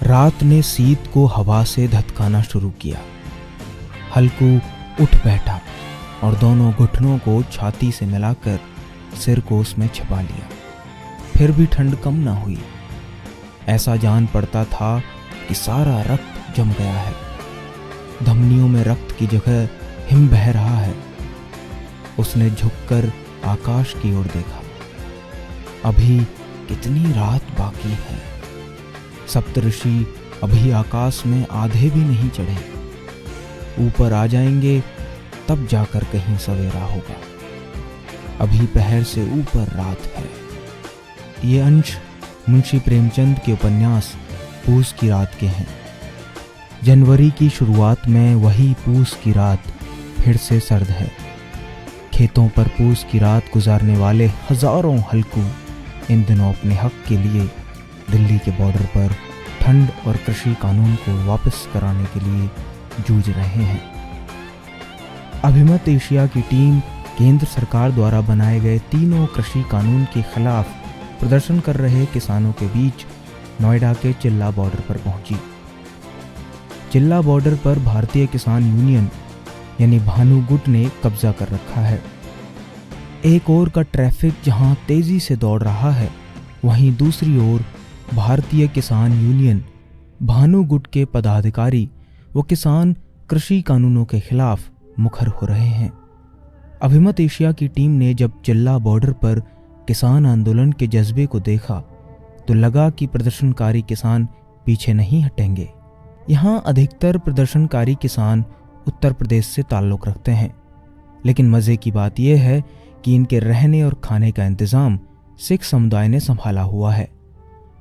रात ने शीत को हवा से धधकाना शुरू किया। हल्कू उठ बैठा और दोनों घुटनों को छाती से मिलाकर सिर को उसमें छिपा लिया। फिर भी ठंड कम ना हुई। ऐसा जान पड़ता था कि सारा रक्त जम गया है। धमनियों में रक्त की जगह हिम बह रहा है। उसने झुककर आकाश की ओर देखा। अभी कितनी रात बाकी है। सप्तऋषि अभी आकाश में आधे भी नहीं चढ़े। ऊपर आ जाएंगे तब जाकर कहीं सवेरा होगा। अभी पहर से ऊपर रात है। ये अंश मुंशी प्रेमचंद के उपन्यास पूस की रात के हैं। जनवरी की शुरुआत में वही पूस की रात फिर से सर्द है। खेतों पर पूस की रात गुजारने वाले हजारों हल्कू इन दिनों अपने हक के लिए दिल्ली के बॉर्डर पर ठंड और कृषि कानून को वापस कराने के लिए जूझ रहे हैं। अभिमत एशिया की टीम केंद्र सरकार द्वारा बनाए गए तीनों कृषि कानून के खिलाफ प्रदर्शन कर रहे किसानों के बीच नोएडा के चिल्ला बॉर्डर पर पहुंची। चिल्ला बॉर्डर पर भारतीय किसान यूनियन यानी भानु गुट ने कब्जा कर रखा है। एक ओर का ट्रैफिक जहां तेजी से दौड़ रहा है, वहीं दूसरी ओर भारतीय किसान यूनियन भानु गुट के पदाधिकारी वो किसान कृषि कानूनों के खिलाफ मुखर हो रहे हैं। अभिमत एशिया की टीम ने जब चिल्ला बॉर्डर पर किसान आंदोलन के जज्बे को देखा तो लगा कि प्रदर्शनकारी किसान पीछे नहीं हटेंगे। यहाँ अधिकतर प्रदर्शनकारी किसान उत्तर प्रदेश से ताल्लुक़ रखते हैं, लेकिन मज़े की बात यह है कि इनके रहने और खाने का इंतज़ाम सिख समुदाय ने संभाला हुआ है।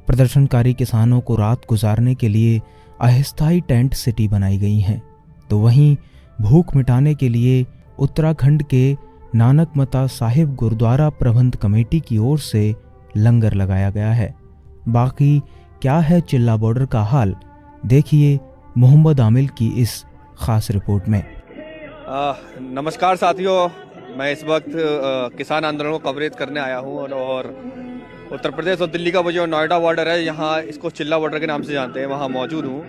प्रदर्शनकारी किसानों को रात गुजारने के लिए अस्थायी टेंट सिटी बनाई गई हैं, तो वहीं भूख मिटाने के लिए उत्तराखंड के नानक मता साहिब गुरुद्वारा प्रबंध कमेटी की ओर से लंगर लगाया गया है। बाकी क्या है चिल्ला बॉर्डर का हाल, देखिए मोहम्मद आमिल की इस खास रिपोर्ट में। नमस्कार साथियों, मैं इस वक्त किसान आंदोलन को कवरेज करने आया हूँ और उत्तर प्रदेश और दिल्ली का वो जो नोएडा बॉर्डर है, यहाँ इसको चिल्ला बॉर्डर के नाम से जानते हैं, वहाँ मौजूद हूँ।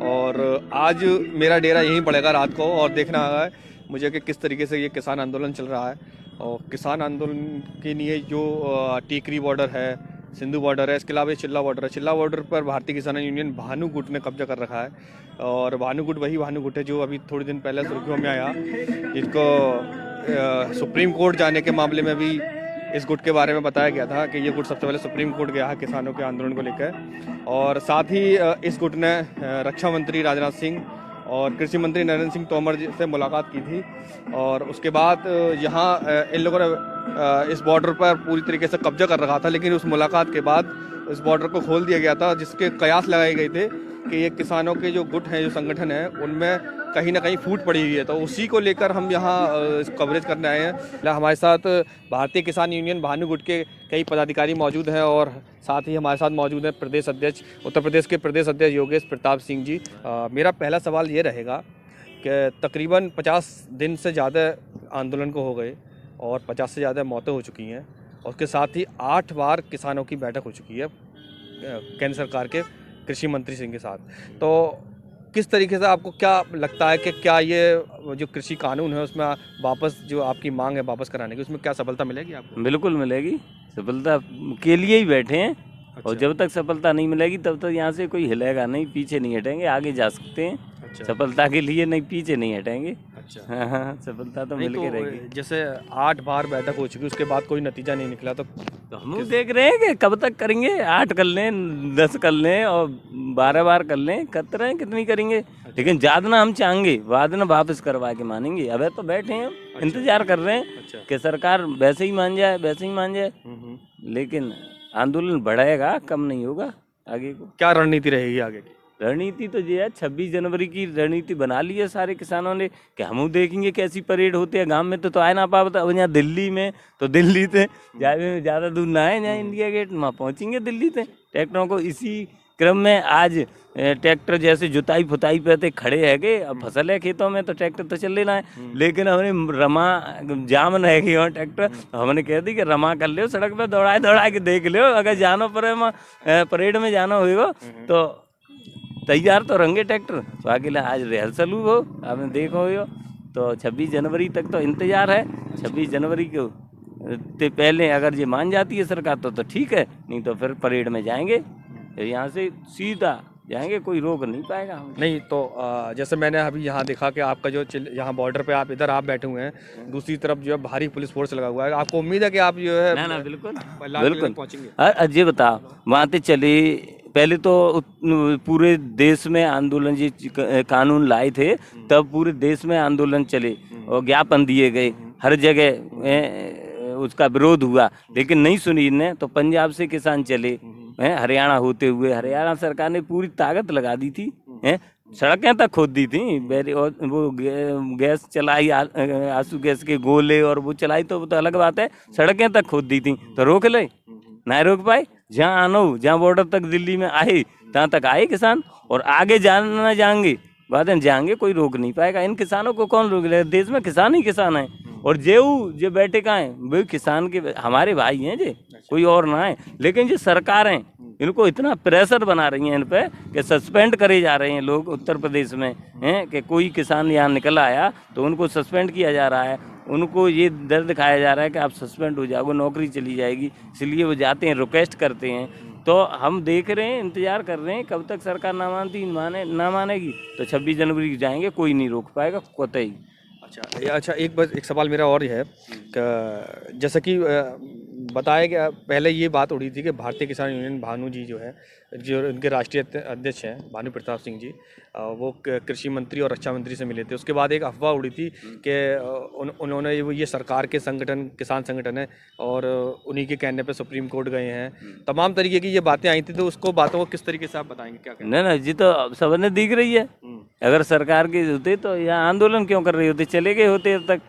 और आज मेरा डेरा यहीं पड़ेगा रात को और देखना है मुझे कि किस तरीके से ये किसान आंदोलन चल रहा है। और किसान आंदोलन के लिए जो टीकरी बॉर्डर है, सिंधु बॉर्डर है, इसके अलावा चिल्ला बॉर्डर है। चिल्ला बॉर्डर पर भारतीय किसान यूनियन भानु गुट ने कब्जा कर रखा है। और भानु गुट वही भानु गुट है जो अभी थोड़े दिन पहले सुर्खियों में आया, जिसको सुप्रीम कोर्ट जाने के मामले में भी इस गुट के बारे में बताया गया था कि ये गुट सबसे पहले सुप्रीम कोर्ट गया है किसानों के आंदोलन को लेकर। और साथ ही इस गुट ने रक्षा मंत्री राजनाथ सिंह और कृषि मंत्री नरेंद्र सिंह तोमर जी से मुलाकात की थी। और उसके बाद यहाँ इन लोगों ने इस बॉर्डर पर पूरी तरीके से कब्जा कर रखा था, लेकिन उस मुलाकात के बाद इस बॉर्डर को खोल दिया गया था, जिसके कयास लगाए गए थे कि ये किसानों के जो गुट हैं, जो संगठन है, उनमें कहीं ना कहीं फूट पड़ी हुई है। तो उसी को लेकर हम यहाँ कवरेज करने आए हैं। हमारे साथ भारतीय किसान यूनियन भानु गुट के कई पदाधिकारी मौजूद हैं और साथ ही हमारे साथ मौजूद हैं प्रदेश अध्यक्ष, उत्तर प्रदेश के प्रदेश अध्यक्ष योगेश प्रताप सिंह जी। मेरा पहला सवाल ये रहेगा कि तकरीबन 50 दिन से ज़्यादा आंदोलन को हो गए और 50 से ज़्यादा मौतें हो चुकी हैं और उसके साथ ही 8 बार किसानों की बैठक हो चुकी है केंद्र सरकार के कृषि मंत्री सिंह के साथ। तो किस तरीके से आपको क्या लगता है कि क्या ये जो कृषि कानून है उसमें वापस जो आपकी मांग है वापस कराने की, उसमें क्या सफलता मिलेगी आपको? बिल्कुल मिलेगी। सफलता के लिए ही बैठे हैं। अच्छा। और जब तक सफलता नहीं मिलेगी तब तक यहाँ से कोई हिलेगा नहीं, पीछे नहीं हटेंगे, आगे जा सकते हैं। अच्छा। सफलता के लिए नहीं, पीछे नहीं हटेंगे। अच्छा। हाँ, सफलता तो मिल के रहेगी। जैसे 8 बार बैठक हो चुकी, उसके बाद कोई नतीजा नहीं निकला, तो हम देख रहे हैं कि कब तक करेंगे। 8 कर लें, 10 कर लें और 12 बार कर लें, करते रहें, कितनी करेंगे। अच्छा। लेकिन ज़्यादा ना हम चाहेंगे, बाद में वापस करवा के मानेंगे। अब तो बैठे हैं। अच्छा। इंतजार कर रहे हैं। अच्छा। कि सरकार वैसे ही मान जाए, वैसे ही मान जाए। लेकिन आंदोलन बढ़ाएगा, कम नहीं होगा। आगे को क्या रणनीति रहेगी आगे की? रणनीति तो ये है, 26 जनवरी की रणनीति बना ली है सारे किसानों ने कि हम देखेंगे कैसी परेड होती है। गांव में तो आए ना पाता, अब यहाँ दिल्ली में तो दिल्ली से ज़्यादा दूर ना है, यहाँ इंडिया गेट वहाँ पहुँचेंगे दिल्ली से ट्रैक्टरों को। इसी क्रम में आज ट्रैक्टर जैसे जुताई फुताई पे थे खड़े है गए। अब फसल है खेतों में तो ट्रैक्टर तो चल लेना है, लेकिन हमने रमा जाम रह गई वहाँ ट्रैक्टर। हमने कह दी कि रमा कर लो, सड़क पे दौड़ा के देख लो, अगर जाना पड़े परेड में जाना होगा तो तैयार तो रहेंगे ट्रैक्टर, तो आगे आज रिहर्सल हो आपने देखो हो, तो 26 जनवरी तक तो इंतजार है। 26 जनवरी को ते पहले अगर ये मान जाती है सरकार तो ठीक है, नहीं तो फिर परेड में जाएंगे, यहाँ से सीधा जाएंगे, कोई रोक नहीं पाएगा हम। नहीं तो जैसे मैंने अभी यहाँ देखा कि आपका जो यहाँ बॉर्डर पे आप इधर आप बैठे हुए हैं, दूसरी तरफ जो है भारी पुलिस फोर्स लगा हुआ है, आपको उम्मीद है कि आप जो है ना बिल्कुल लाल किले तक पहुंचेंगे? अजय बता वहाँ पे चले, पहले तो पूरे देश में आंदोलन जी कानून लाए थे, तब पूरे देश में आंदोलन चले और ज्ञापन दिए गए, हर जगह उसका विरोध हुआ, लेकिन नहीं सुनी इनने, तो पंजाब से किसान चले हैं, हरियाणा होते हुए हरियाणा सरकार ने पूरी ताकत लगा दी थी, हैं सड़कें तक खोद दी थी, और वो गैस चलाई, आंसू गैस के गोले और वो चलाई, तो वो तो अलग बात है, सड़कें तक खोद दी थी, तो रोक ले ना रोक पाए। जहाँ आना हो, जहाँ बॉर्डर तक दिल्ली में आए तहाँ तक आए किसान, और आगे जाना जाएंगे बाद में जाएंगे, कोई रोक नहीं पाएगा। इन किसानों को कौन रोक ले, देश में किसान ही किसान है, और जो बैठे कहाँ हैं, वे किसान के हमारे भाई हैं जे, कोई और ना है। लेकिन जो सरकारें इनको इतना प्रेशर बना रही हैं इन पे कि सस्पेंड करे जा रहे हैं लोग उत्तर प्रदेश में हैं, कि कोई किसान यहाँ निकल आया तो उनको सस्पेंड किया जा रहा है, उनको ये डर दिखाया जा रहा है कि आप सस्पेंड हो जाओगे, नौकरी चली जाएगी, इसलिए वो जाते हैं, रिक्वेस्ट करते हैं। तो हम देख रहे हैं, इंतजार कर रहे हैं कब तक सरकार ना मानेगी, तो 26 जनवरी को जाएंगे, कोई नहीं रोक पाएगा कतई। अच्छा एक सवाल मेरा और है कि जैसा कि बताया गया, पहले ये बात उड़ी थी कि भारतीय किसान यूनियन भानु जी जो है, जो उनके राष्ट्रीय अध्यक्ष हैं भानु प्रताप सिंह जी, वो कृषि मंत्री और रक्षा मंत्री से मिले थे। उसके बाद एक अफवाह उड़ी थी कि उन्होंने ये सरकार के संगठन, किसान संगठन है, और उन्हीं के कहने पे सुप्रीम कोर्ट गए हैं, तमाम तरीके की ये बातें आई थी, तो उसको बातों को किस तरीके से आप बताएंगे, क्या कहना? ना जी, तो सबने दिख रही है, अगर सरकार के होते तो यहाँ आंदोलन क्यों कर रहे होते, चले गए होते अब तक।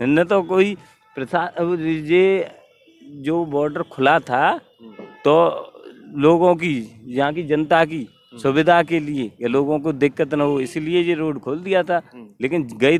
न तो कोई ये जो बॉर्डर खुला था तो लोगों की, यहाँ की जनता की सुविधा के लिए, या लोगों को दिक्कत न हो इसलिए ये रोड खोल दिया था, लेकिन गए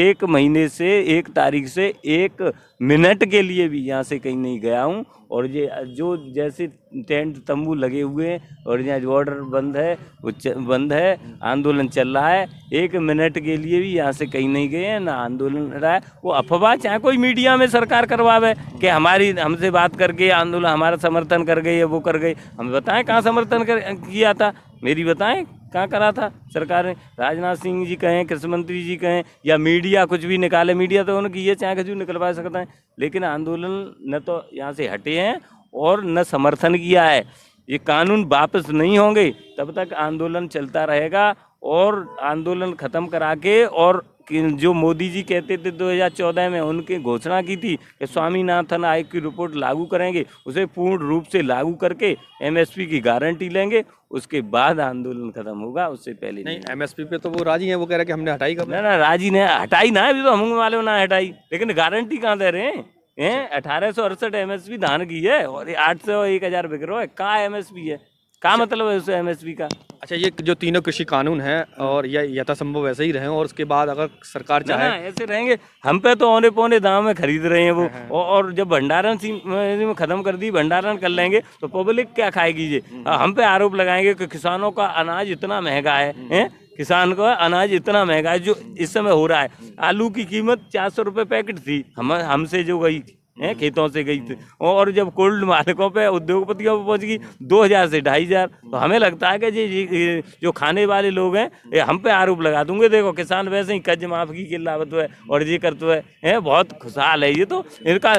1 महीने से, 1 तारीख से 1 मिनट के लिए भी यहाँ से कहीं नहीं गया हूँ। और ये जो जैसे टेंट तंबू लगे हुए हैं और यहाँ बॉर्डर बंद है, वो बंद है, आंदोलन चल रहा है, 1 मिनट के लिए भी यहाँ से कहीं नहीं गए हैं, ना आंदोलन रहा है। वो अफवाह चाहे कोई मीडिया में सरकार करवावे कि हमसे बात करके आंदोलन हमारा समर्थन कर गए या वो कर गए, हम बताएं कहाँ समर्थन किया था, मेरी बताएं कहाँ करा था सरकार ने। राजनाथ सिंह जी कहें, कृषि मंत्री जी कहें, या मीडिया कुछ भी निकाले, मीडिया तो उनकी ये चाहे कुछ भी निकलवा सकता है, लेकिन आंदोलन न तो यहाँ से हटे हैं और न समर्थन किया है। ये कानून वापस नहीं होंगे तब तक आंदोलन चलता रहेगा, और आंदोलन ख़त्म करा के, और जो मोदी जी कहते थे 2014 में उनकी घोषणा की थी कि स्वामीनाथन आयोग की रिपोर्ट लागू करेंगे, उसे पूर्ण रूप से लागू करके एमएसपी की गारंटी लेंगे, उसके बाद आंदोलन खत्म होगा, उससे पहले नहीं। एमएसपी पे तो वो राजी हैं, वो कह रहे हैं कि हमने हटाई कब? ना राजी ने हटाई ना, अभी तो हम वाले ना हटाई, लेकिन गारंटी कहाँ दे रहे हैं? 1868 एमएसपी धान की है और 800 1000 बिक रहा है, कहाँ एमएसपी है, क्या मतलब है उससे एमएसपी का? अच्छा, ये जो तीनों कृषि कानून हैं और यह यथासंभव वैसे ही रहे, और उसके बाद अगर सरकार चाहे ऐसे रहेंगे, हम पे तो औने पौने दाम में खरीद रहे हैं वो, और जब भंडारण में खत्म कर दी, भंडारण कर लेंगे तो पब्लिक क्या खाएगी? ये हम पे आरोप लगाएंगे कि किसानों का अनाज इतना महंगा है, किसान का अनाज इतना महंगा है जो इस समय हो रहा है। आलू की कीमत 400 रुपये पैकेट थी, हमसे जो गई हैं खेतों से गई थी, और जब कोल्ड मालिकों पे, उद्योगपतियों पे पहुंच गई 2000 से 2500, तो हमें लगता है कि जी जो खाने वाले लोग हैं ये हम पे आरोप लगा दूंगे। देखो किसान वैसे ही कर्ज माफ की लावत है और ये करते है, बहुत खुशहाल है ये, तो इनका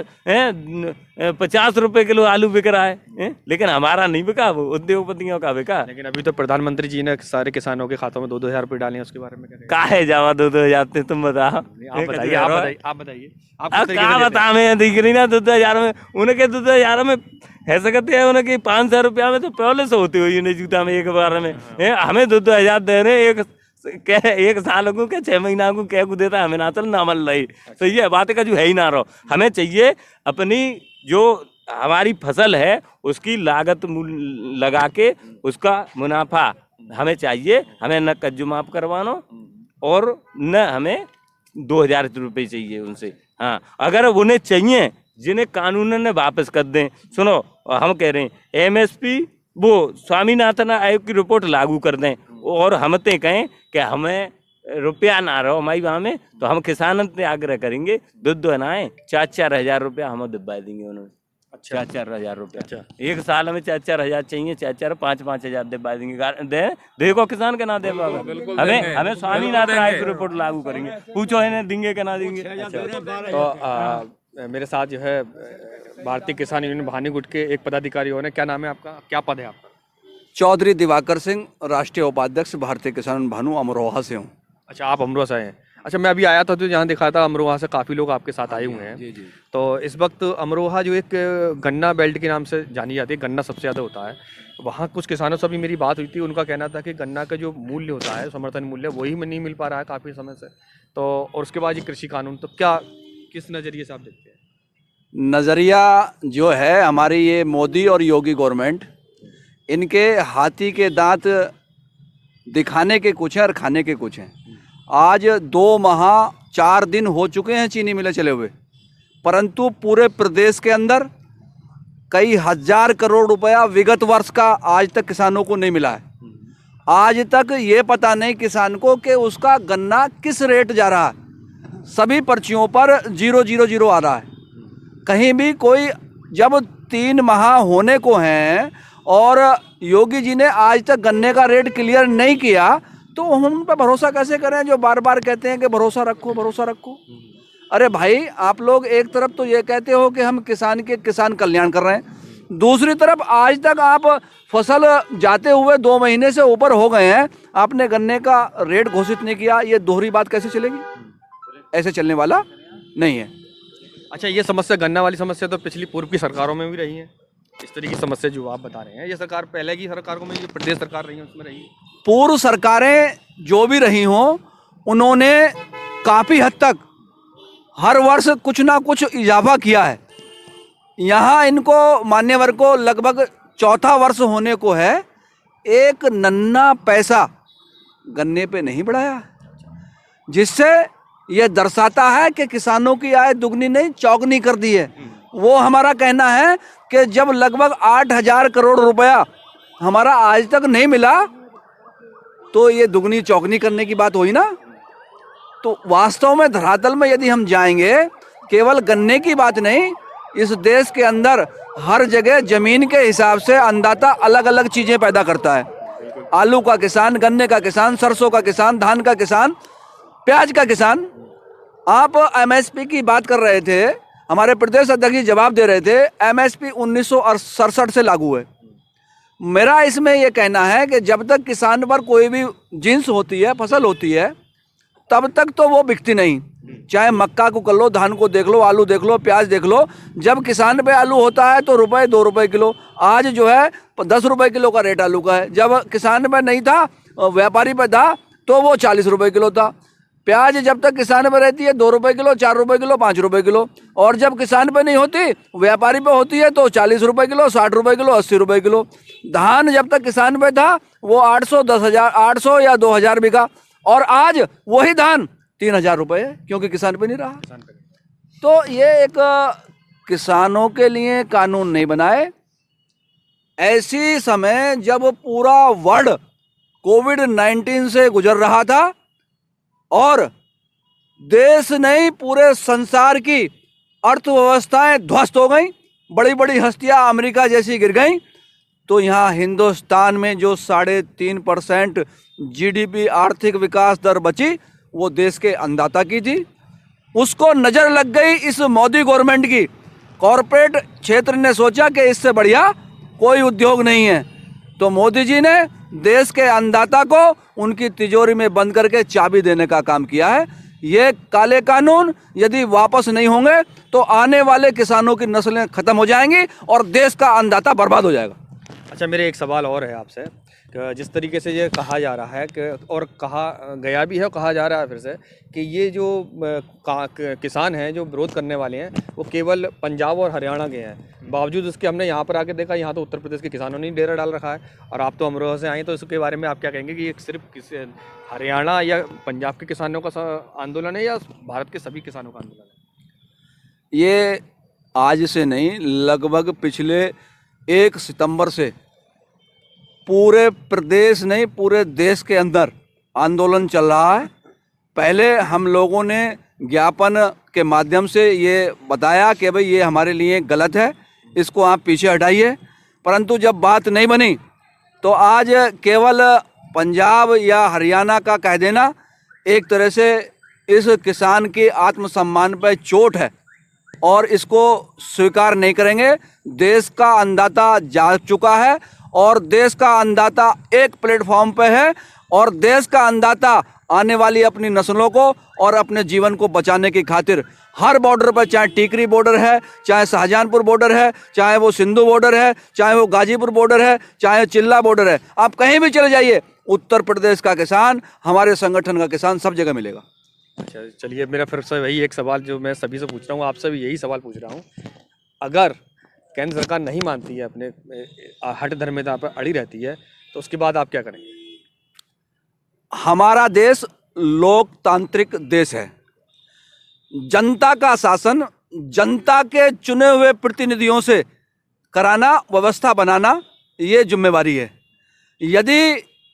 50 रुपए किलो आलू बिक रहा है, लेकिन हमारा नहीं बिका, वो उद्योगपतियों का बिका। लेकिन अभी तो प्रधानमंत्री जी ने सारे किसानों के खातों में 2-2 हज़ार रुपये डाले हैं, उसके बारे में क्या कहा है? जावा 2-2 तुम बताओ, आप बताइए क्या बता, मैं दिख रही ना 2-2 में, उनके 2-2 में ऐसा करते हैं, उनके 500 रुपया में तो पहले से होते हुई नहीं जूता में एक बार में, हमें 2-2 दे रहे, एक साल को क्या 6 महीना को क्या को देता है, हमें ना चल ना मल रही, तो ये बात का जो है ही ना रहो। हमें चाहिए अपनी जो हमारी फसल है उसकी लागत लगा के उसका मुनाफा हमें चाहिए, हमें न कर्ज माफ करवानो और न हमें 2000 रुपये चाहिए उनसे। हाँ, अगर उन्हें चाहिए जिन्हें कानून ने वापस कर दें। सुनो, हम कह रहे हैं एमएसपी वो स्वामीनाथन आयोग की रिपोर्ट लागू कर दें और हम ते कहें कि हमें रुपया ना रहो हमारी वहाँ में, तो हम किसानों से आग्रह करेंगे दूध बनाए 4-4 हज़ार रुपया हम दिलवा देंगे उन्होंने। 4-4 हज़ार रुपया। अच्छा। एक साल हमें 4-4 हज़ार चाहिए, 4-4-5-5 हज़ार दिलवा देंगे। देखो किसान के ना दे पाएगा, हमें स्वामीनाथन आयोग की रिपोर्ट लागू करेंगे, पूछो इन्हें देंगे कि ना देंगे। तो मेरे साथ जो है भारतीय किसान यूनियन भानी गुट के एक पदाधिकारी और हैं। क्या नाम है आपका, क्या पद है आपका? चौधरी दिवाकर सिंह, राष्ट्रीय उपाध्यक्ष भारतीय किसान भानु, अमरोहा से हूँ। अच्छा, आप अमरोहा से हैं। अच्छा, मैं अभी आया था तो जहाँ देखा था अमरोहा से काफ़ी लोग आपके साथ आए हुए हैं। जी जी। तो इस वक्त अमरोहा जो एक गन्ना बेल्ट के नाम से जानी जाती है, गन्ना सबसे ज़्यादा होता है, वहाँ कुछ किसानों से अभी मेरी बात हुई थी। उनका कहना था कि गन्ना का जो मूल्य होता है, समर्थन मूल्य, वही में नहीं मिल पा रहा है काफ़ी समय से। तो और उसके बाद ये कृषि कानून, तो क्या किस नज़रिए से आप देखते हैं? नज़रिया जो है हमारी ये मोदी और योगी गवर्नमेंट, इनके हाथी के दांत दिखाने के कुछ हैं और खाने के कुछ हैं। आज 2 माह 4 दिन हो चुके हैं चीनी मिलें चले हुए, परंतु पूरे प्रदेश के अंदर कई हजार करोड़ रुपया विगत वर्ष का आज तक किसानों को नहीं मिला है। आज तक ये पता नहीं किसान को कि उसका गन्ना किस रेट जा रहा है। सभी पर्चियों पर 000 आ रहा है। कहीं भी कोई, जब 3 माह होने को हैं और योगी जी ने आज तक गन्ने का रेट क्लियर नहीं किया, तो हम उन पर भरोसा कैसे करें जो बार बार कहते हैं कि भरोसा रखो भरोसा रखो। अरे भाई, आप लोग एक तरफ तो ये कहते हो कि हम किसान कल्याण कर रहे हैं, दूसरी तरफ आज तक आप फसल जाते हुए 2 महीने से ऊपर हो गए हैं, आपने गन्ने का रेट घोषित नहीं किया। ये दोहरी बात कैसे चलेगी? ऐसे चलने वाला नहीं है। अच्छा, ये समस्या, गन्ना वाली समस्या तो पिछली पूर्व की सरकारों में भी रही है। इस तरह की समस्या जो आप बता रहे हैं, ये सरकार पहले की सरकारों में, ये प्रदेश सरकार रही है उसमें रही है। पूर्व सरकारें जो भी रही हों, उन्होंने काफ़ी हद तक हर वर्ष कुछ ना कुछ इजाफा किया है। यहाँ इनको मान्यवर को लगभग 4था वर्ष होने को है, एक नन्ना पैसा गन्ने पे नहीं बढ़ाया, जिससे ये दर्शाता है कि किसानों की आय दुगनी नहीं चौगनी कर दी है। वो हमारा कहना है कि जब लगभग 8,000 करोड़ रुपया हमारा आज तक नहीं मिला, तो ये दुगनी चौगनी करने की बात हुई ना। तो वास्तव में धरातल में यदि हम जाएंगे, केवल गन्ने की बात नहीं, इस देश के अंदर हर जगह जमीन के हिसाब से अन्नदाता अलग अलग चीज़ें पैदा करता है। आलू का किसान, गन्ने का किसान, सरसों का किसान, धान का किसान, प्याज का किसान। आप एमएसपी की बात कर रहे थे, हमारे प्रदेश अध्यक्ष जी जवाब दे रहे थे, एमएसपी 1967 से लागू है। मेरा इसमें यह कहना है कि जब तक किसान पर कोई भी जिन्स होती है, फसल होती है, तब तक तो वो बिकती नहीं। चाहे मक्का को कर लो, धान को देख लो, आलू देख लो, प्याज देख लो। जब किसान पे आलू होता है तो रुपए 2 रुपए किलो, आज जो है 10 रुपए किलो का रेट आलू का है। जब किसान पे नहीं था, व्यापारी पे था, तो वो 40 रुपए किलो था। प्याज जब तक किसान पे रहती है 2 रुपए किलो, 4 रुपए किलो, 5 रुपए किलो, और जब किसान पे नहीं होती, व्यापारी पे होती है, तो 40 रुपए किलो, 60 रुपए किलो, 80 रुपए किलो। धान जब तक किसान पे था, वो 800, 10,000, 800 या 2,000 बिका, और आज वही धान 3,000 रुपए है, क्योंकि किसान पे नहीं रहा। तो ये एक किसानों के लिए कानून नहीं बनाए। ऐसी समय जब पूरा वर्ल्ड कोविड-19 से गुजर रहा था और देश नहीं पूरे संसार की अर्थव्यवस्थाएं ध्वस्त हो गई, बड़ी बड़ी हस्तियां अमेरिका जैसी गिर गई, तो यहाँ हिंदुस्तान में जो 3.5% जीडीपी आर्थिक विकास दर बची, वो देश के अन्नदाता की थी। उसको नज़र लग गई इस मोदी गवर्नमेंट की। कॉरपोरेट क्षेत्र ने सोचा कि इससे बढ़िया कोई उद्योग नहीं है, तो मोदी जी ने देश के अन्नदाता को उनकी तिजोरी में बंद करके चाबी देने का काम किया है। ये काले कानून यदि वापस नहीं होंगे तो आने वाले किसानों की नस्लें खत्म हो जाएंगी और देश का अन्नदाता बर्बाद हो जाएगा। अच्छा, मेरे एक सवाल और है आपसे, कि जिस तरीके से ये कहा जा रहा है कि, और कहा गया भी है और कहा जा रहा है फिर से, कि ये जो किसान हैं जो विरोध करने वाले हैं, वो केवल पंजाब और हरियाणा के हैं, बावजूद उसके हमने यहाँ पर आके देखा, यहाँ तो उत्तर प्रदेश के किसानों ने डेरा डाल रखा है, और आप तो अमरोहा से आए, तो इसके बारे में आप क्या कहेंगे कि ये सिर्फ हरियाणा या पंजाब के किसानों का आंदोलन है या भारत के सभी किसानों का आंदोलन है? ये आज से नहीं, लगभग पिछले 1 सितंबर से पूरे प्रदेश नहीं पूरे देश के अंदर आंदोलन चल रहा है। पहले हम लोगों ने ज्ञापन के माध्यम से ये बताया कि भाई ये हमारे लिए गलत है, इसको आप पीछे हटाइए, परंतु जब बात नहीं बनी तो आज केवल पंजाब या हरियाणा का कह देना एक तरह से इस किसान के आत्मसम्मान पर चोट है और इसको स्वीकार नहीं करेंगे। देश का अन्नदाता जाग चुका है और देश का अन्नदाता एक प्लेटफॉर्म पे है और देश का अन्नदाता आने वाली अपनी नस्लों को और अपने जीवन को बचाने की खातिर हर बॉर्डर पर, चाहे टीकरी बॉर्डर है, चाहे शाहजहांपुर बॉर्डर है, चाहे वो सिंधु बॉर्डर है, चाहे वो गाजीपुर बॉर्डर है, चाहे चिल्ला बॉर्डर है, आप कहीं भी चले जाइए, उत्तर प्रदेश का किसान, हमारे संगठन का किसान सब जगह मिलेगा। अच्छा चलिए, मेरा फिर से वही एक सवाल जो मैं सभी से पूछ रहा हूँ, आपसे भी यही सवाल पूछ रहा हूँ, अगर केंद्र सरकार नहीं मानती है, अपने हट धर्मिता पर अड़ी रहती है, तो उसके बाद आप क्या करेंगे? हमारा देश लोकतांत्रिक देश है। जनता का शासन जनता के चुने हुए प्रतिनिधियों से कराना, व्यवस्था बनाना, ये जिम्मेवारी है। यदि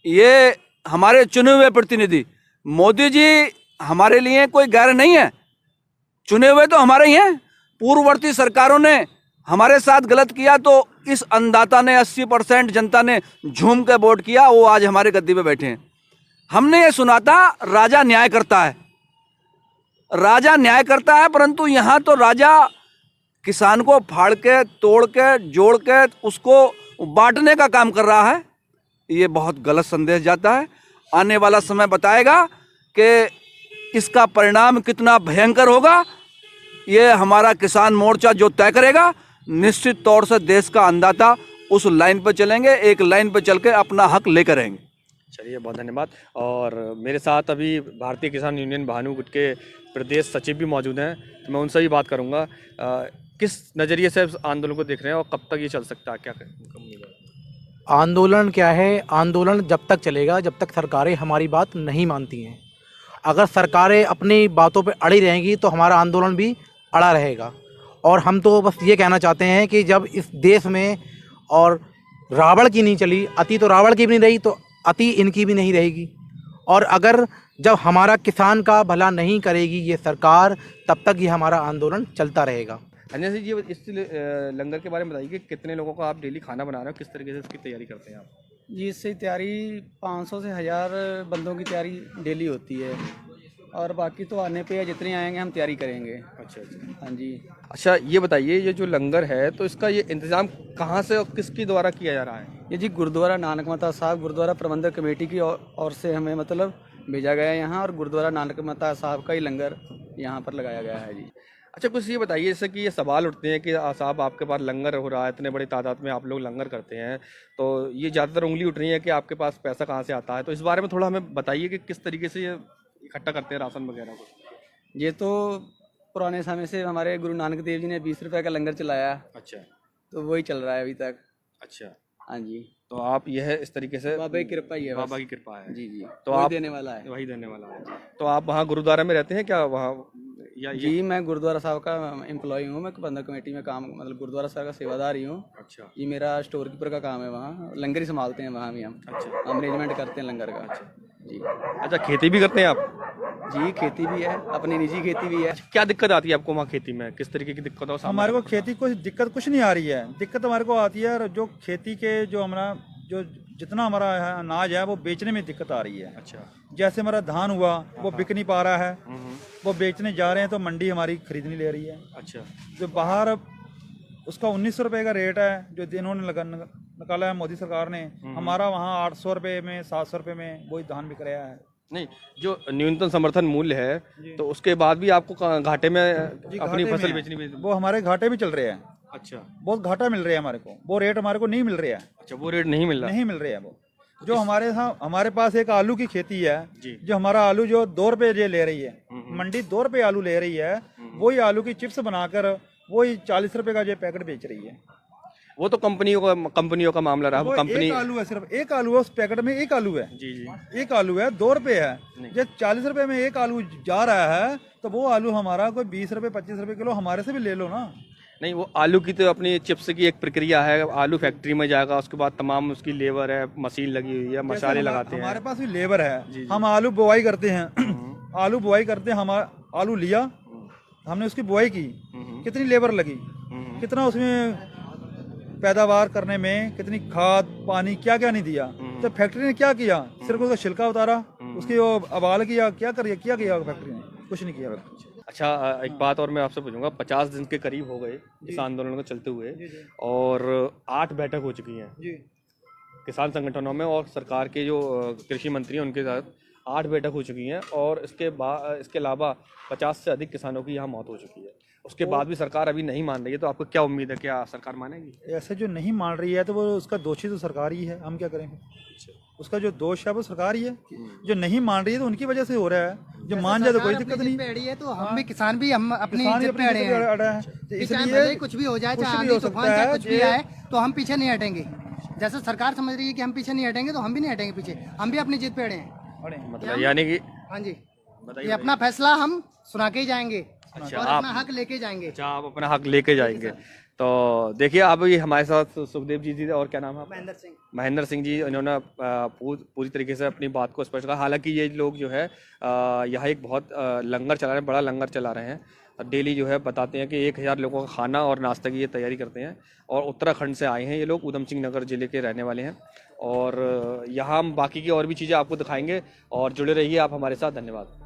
ये हमारे चुने हुए प्रतिनिधि, मोदी जी हमारे लिए कोई गैर नहीं है, चुने हुए तो हमारे ही हैं। पूर्ववर्ती सरकारों ने हमारे साथ गलत किया तो इस अन्नदाता ने 80% जनता ने झूम के वोट किया, वो आज हमारे गद्दी पे बैठे हैं। हमने ये सुना था राजा न्याय करता है, राजा न्याय करता है, परंतु यहाँ तो राजा किसान को फाड़ के, तोड़ के, जोड़ के उसको बांटने का काम कर रहा है। ये बहुत गलत संदेश जाता है। आने वाला समय बताएगा कि इसका परिणाम कितना भयंकर होगा, ये हमारा किसान मोर्चा जो तय करेगा। निश्चित तौर से देश का अन्नदाता उस लाइन पर चलेंगे, एक लाइन पर चल के अपना हक लेकर रहेंगे। चलिए, बहुत धन्यवाद। और मेरे साथ अभी भारतीय किसान यूनियन भानु गुट के प्रदेश सचिव भी मौजूद हैं, तो मैं उनसे भी बात करूंगा। किस नज़रिए से आंदोलन को देख रहे हैं और कब तक ये चल सकता है, क्या आंदोलन क्या है? आंदोलन जब तक चलेगा जब तक सरकारें हमारी बात नहीं मानती हैं। अगर सरकारें अपनी बातों पे अड़ी रहेंगी तो हमारा आंदोलन भी अड़ा रहेगा। और हम तो बस ये कहना चाहते हैं कि जब इस देश में और रावण की नहीं चली, अति तो रावण की भी नहीं रही, तो अति इनकी भी नहीं रहेगी। और अगर जब हमारा किसान का भला नहीं करेगी ये सरकार, तब तक ये हमारा आंदोलन चलता रहेगा। अन्य जी, इस लंगर के बारे में बताइए कि कितने लोगों को आप डेली खाना बना रहे हो, किस तरीके से इसकी तैयारी करते हैं आप? जी, इससे तैयारी 500 से 1000 बंदों की तैयारी डेली होती है, और बाकी तो आने पे या जितने आएंगे हम तैयारी करेंगे। अच्छा, हाँ जी। अच्छा, ये बताइए, ये जो लंगर है तो इसका ये इंतज़ाम कहाँ से और किसकी द्वारा किया जा रहा है? ये जी गुरुद्वारा नानक माता साहब, गुरुद्वारा प्रबंधक कमेटी की ओर से हमें मतलब भेजा गया है यहाँ, और गुरुद्वारा नानक माता साहब का ही लंगर यहाँ पर लगाया गया है जी। अच्छा, कुछ ये बताइए, जैसे कि ये सवाल उठते हैं कि साहब आपके पास लंगर हो रहा है, इतने बड़ी तादाद में आप लोग लंगर करते हैं, तो ये ज़्यादातर उंगली उठ रही है कि आपके पास पैसा कहाँ से आता है, तो इस बारे में थोड़ा हमें बताइए कि किस तरीके से ये इकट्ठा करते हैं राशन वगैरह को? ये तो पुराने समय से हमारे गुरु नानक देव जी ने 20 रुपये का लंगर चलाया। अच्छा, तो वही चल रहा है अभी तक। अच्छा, हाँ जी। तो आप यह इस तरीके से, बाबा की कृपा ही है, बाबा की कृपा है जी जी, तो वही आप देने वाला है, वही देने वाला है। तो आप वहाँ गुरुद्वारा में रहते हैं क्या वहाँ, या जी? मैं गुरुद्वारा साहब का एम्प्लॉय हूँ, मैं प्रबंधक कमेटी में काम, मतलब गुरुद्वारा साहब का सेवादार ही हूँ। अच्छा, ये मेरा स्टोर कीपर का काम है, वहाँ लंगर ही संभालते हैं वहाँ भी हम। अच्छा, मैनेजमेंट करते हैं लंगर का। अच्छा जी। अच्छा, खेती भी करते हैं आप? जी, खेती भी है, अपनी निजी खेती भी है। क्या दिक्कत आती है आपको वहाँ खेती में, किस तरीके की दिक्कत हो? हमारे को खेती को दिक्कत कुछ नहीं आ रही है। दिक्कत हमारे को आती है जो खेती के जो हमारा जो जितना हमारा अनाज है वो बेचने में दिक्कत आ रही है। अच्छा, जैसे हमारा धान हुआ वो बिक नहीं पा रहा है, वो बेचने जा रहे हैं तो मंडी हमारी खरीद नहीं ले रही है। अच्छा, जो बाहर उसका 1900 रुपये का रेट है जो इन्होंने निकाला है मोदी सरकार ने, हमारा वहाँ 800 रुपये में, 700 रुपये में वही धान बिक रहा है। नहीं, जो न्यूनतम समर्थन मूल्य है तो उसके बाद भी आपको घाटे में अपनी फसल बेचनी भी? वो हमारे घाटे भी चल रहे हैं। अच्छा, बहुत घाटा मिल रहा है हमारे को, वो रेट हमारे को नहीं मिल रहा है। अच्छा, वो रेट नहीं मिल रहा? नहीं मिल रहे हैं वो। जो हमारे पास एक आलू की खेती है जी, जो हमारा आलू जो 2 रुपये ले रही है, मंडी 2 रुपये आलू ले रही है, वही आलू की चिप्स बनाकर वही 40 रुपये का जो पैकेट बेच रही है। वो तो कंपनियों का मामला रहा। वो कंपनी, एक आलू है, सिर्फ एक आलू है, उस पैकेट में एक आलू है। जी जी, एक आलू है, 2 रुपये है। जब 40 रुपये में एक आलू जा रहा है तो वो आलू हमारा कोई 20 रुपये 25 रुपये किलो हमारे से भी ले लो ना। नहीं, वो आलू की तो अपनी चिप्स की एक प्रक्रिया है, आलू फैक्ट्री में जाएगा, उसके बाद तमाम उसकी लेबर है, मशीन लगी हुई है, मसाले लगाते हैं। हमारे पास भी लेबर है, हम आलू बुआई करते हैं आलू बुआई करते हैं, हम आलू लिया, हमने उसकी बुआई की, कितनी लेबर लगी, कितना उसमें पैदावार करने में कितनी खाद पानी क्या क्या नहीं दिया। तो फैक्ट्री ने क्या किया, सिर्फ उसका छिलका उतारा, उसकी वो अबाल किया, क्या किया फैक्ट्री ने, कुछ नहीं किया। अच्छा, एक बात और मैं आपसे पूछूंगा, 50 दिन के करीब हो गए इस आंदोलन को चलते हुए और 8 बैठक हो चुकी हैं किसान संगठनों में और सरकार के जो कृषि मंत्री हैं उनके साथ 8 बैठक हो चुकी हैं और इसके अलावा 50 से अधिक किसानों की यहाँ मौत हो चुकी है। उसके बाद भी सरकार अभी नहीं मान रही है, तो आपको क्या उम्मीद है, क्या सरकार मानेगी? ऐसे जो नहीं मान रही है तो वो उसका दोषी तो सरकार ही है, हम क्या करेंगे। उसका जो दोष है वो सरकार ही है, जो नहीं मान रही है तो उनकी वजह से हो रहा है, जो मान जाए तो कोई दिक्कत नहीं है। तो हम भी किसान भी हम अपनी इज्जत पे अड़े हैं, तो इसलिए कुछ भी हो जाए, चाहे आंधी तूफान चाहे कुछ भी आए, तो हम पीछे नहीं हटेंगे। जैसे सरकार समझ रही है कि हम पीछे नहीं हटेंगे, तो हम भी नहीं हटेंगे पीछे, हम भी अपनी जिद पे अड़े हैं। मतलब यानी कि हाँ जी, ये अपना फैसला हम सुना के ही जाएंगे अच्छा, और अपना हक लेके जाएंगे। अच्छा, आप अपना हक लेके जाएंगे। तो देखिए, अब ये हमारे साथ सुखदेव जी और क्या नाम है आपका? महेंद्र सिंह जी, इन्होंने पूरी तरीके से अपनी बात को स्पष्ट कहा। हालांकि ये लोग जो है यहाँ एक बहुत लंगर चला रहे हैं, बड़ा लंगर चला रहे हैं। डेली जो है बताते हैं कि 1000 लोगों का खाना और नाश्ता की ये तैयारी करते हैं और उत्तराखंड से आए हैं ये लोग, ऊधम सिंह नगर जिले के रहने वाले हैं। और यहाँ हम बाकी की और भी चीज़ें आपको दिखाएंगे और जुड़े रहिए आप हमारे साथ। धन्यवाद।